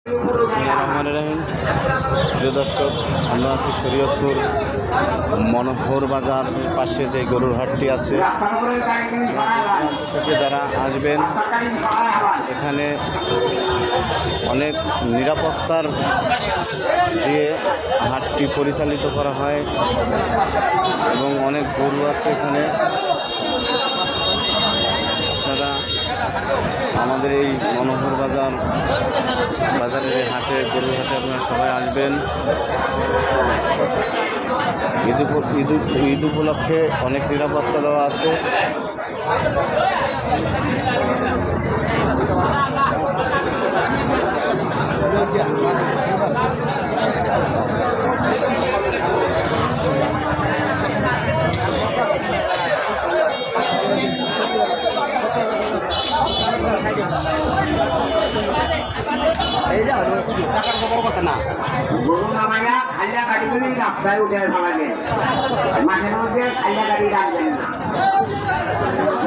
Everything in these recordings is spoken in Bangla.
বিসমিল্লাহির প্রিয় দর্শক, আমরা আছি শরীয়তপুর মনোহর বাজার পাশে যে গরুর হাটটি আছে। থেকে যারা আসবেন, এখানে অনেক নিরাপত্তার দিয়ে হাটটি পরিচালিত করা হয় এবং অনেক গরু আছে এখানে। আপনারা আমাদের এই মনোহর বাজারের এই হাটে, গরুর হাটে আপনারা সবাই আসবেন। ঈদ উপলক্ষে অনেক নিরাপত্তা দেওয়া আছে। গরু নামাইয়া খাইয়া গাড়িগুলি রাস্তায় উঠে ফেলাবেন। মাঠের মধ্যে খাইয়া গাড়ি রাখবেন না,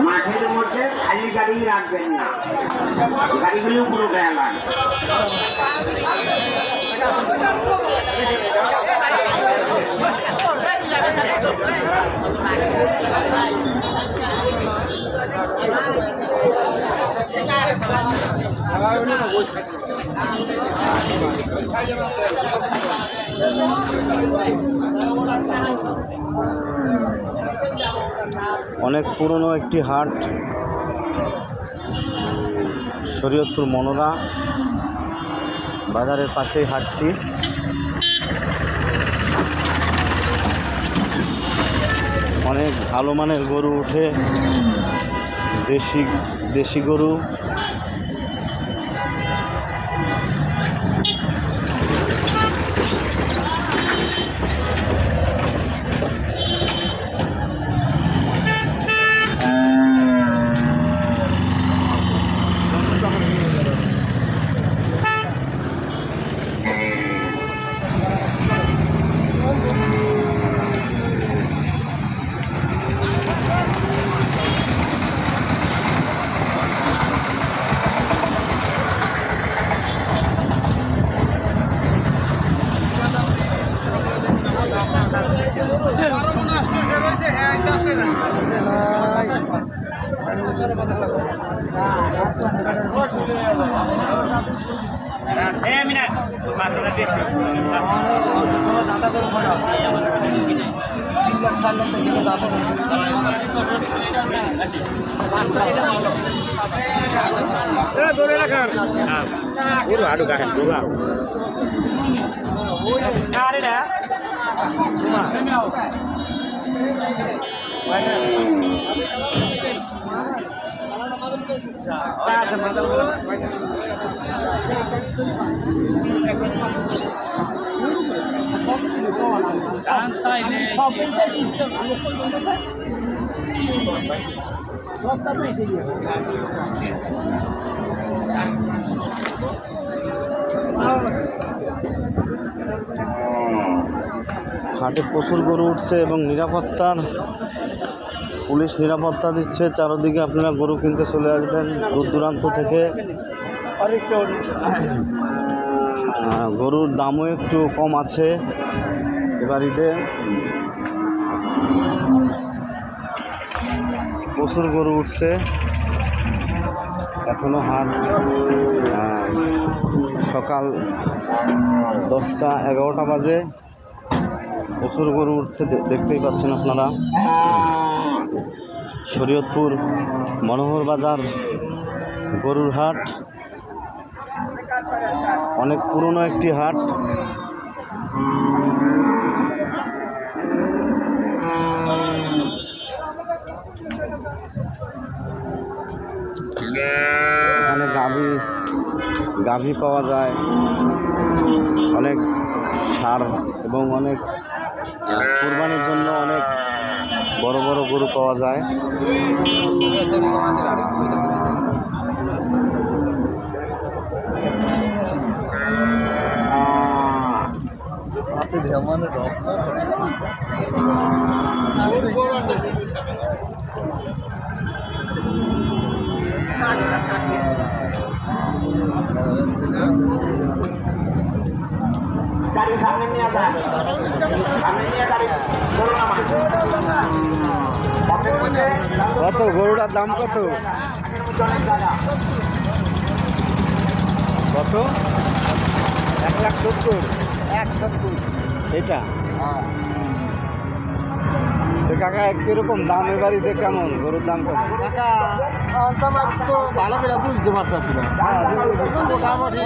মাঠের মধ্যে খালি গাড়ি রাখবেন না, গাড়িগুলি উপরে উঠে এলান। অনেক পুরনো একটি হাট, শরীয়তপুর মনোরা বাজারের পাশেই হাটটি। অনেক ভালো মানের গরু উঠে, দেশি গরু। হাটে প্রচুর গরু উঠছে এবং পুলিশ নিরাপত্তা দিচ্ছে চারদিকে। আপনারা গরু কিনতে চলে আসবেন দূর দূরান্ত থেকে। গরুর দামও একটু কম আছে এবার ঈদে। প্রচুর গরু উঠছে, এখনো হাট সকাল 10টা-11টা বাজে। প্রচুর গরু উঠছে, দেখতেই পাচ্ছেন আপনারা। শরীয়তপুর মনোহর বাজার গরুর হাট অনেক পুরনো একটি হাট। এখানে গাভী পাওয়া যায়, অনেক ষাঁড় এবং অনেক কুরবানির জন্য অনেক বড় বড় গরু পাওয়া যায়। Gracias. সামনে নিয়ে যান সামনে নিয়ে গাড়ি গরু নামান পথের মধ্যে কত গরুটার দাম কত অনেক জায়গা কত 1,70,000 170 এটা তো কাকা কিরকম দাম এবারিতে কেমন গরুর দাম কত টাকা আমার তো ভালো করে বুঝতে পারতেছি না মোটামুটি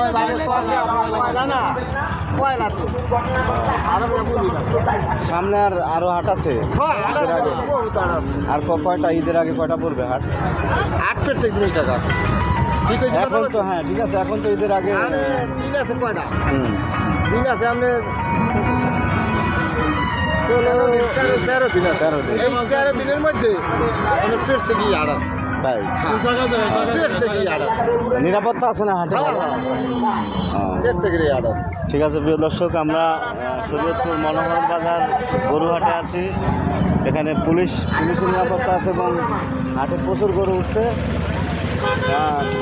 পয়লা না পয়লা তো ভালো করে বুঝি না সামনে আরো হাট আছে আর কয়টা ঈদের আগে কয়টা পড়বে হাট 8 প্রত্যেক টাকা ঠিক আছে এখন তো হ্যাঁ ঠিক আছে এখন তো ঈদের আগে দিন আছে কয়টা হুম দিন আছে আপনার 13 দিন আছে 13 দিন। এই 13 দিনের মধ্যে মানে পেট থেকে আড় আছে তাই পেট থেকে আড় আছে নিরাপত্তা আছে না হাটে হ্যাঁ পেট থেকে আড় আছে ঠিক আছে প্রিয় দর্শক আমরা শরীয়তপুর মনোহর বাজার গরুহাটে আছি এখানে পুলিশের নিরাপত্তা আছে এবং হাটে প্রচুর গরু উঠছে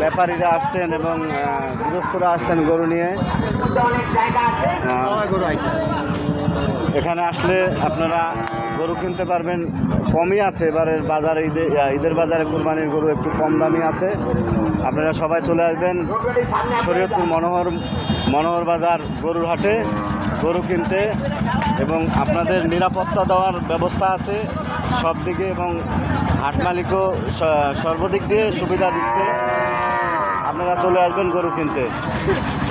ব্যাপারীরা আসছেন এবং গৃহস্থরা আসছেন গরু নিয়ে অনেক জায়গা আছে গরু আইতে এখানে আসলে আপনারা গরু কিনতে পারবেন কমই আছে এবারের বাজারে ঈদের বাজারে কোরবানির গরু একটু কম দামি আছে আপনারা সবাই চলে আসবেন শরীয়তপুর মনোহর বাজার গরুর হাটে গরু কিনতে এবং আপনাদের নিরাপত্তা দেওয়ার ব্যবস্থা আছে সব দিকে এবং হাট মালিকও সর্বদিক দিয়ে সুবিধা দিচ্ছে আপনারা চলে আসবেন গরু কিনতে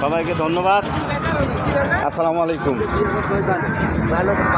সবাইকে ধন্যবাদ আসসালামু আলাইকুম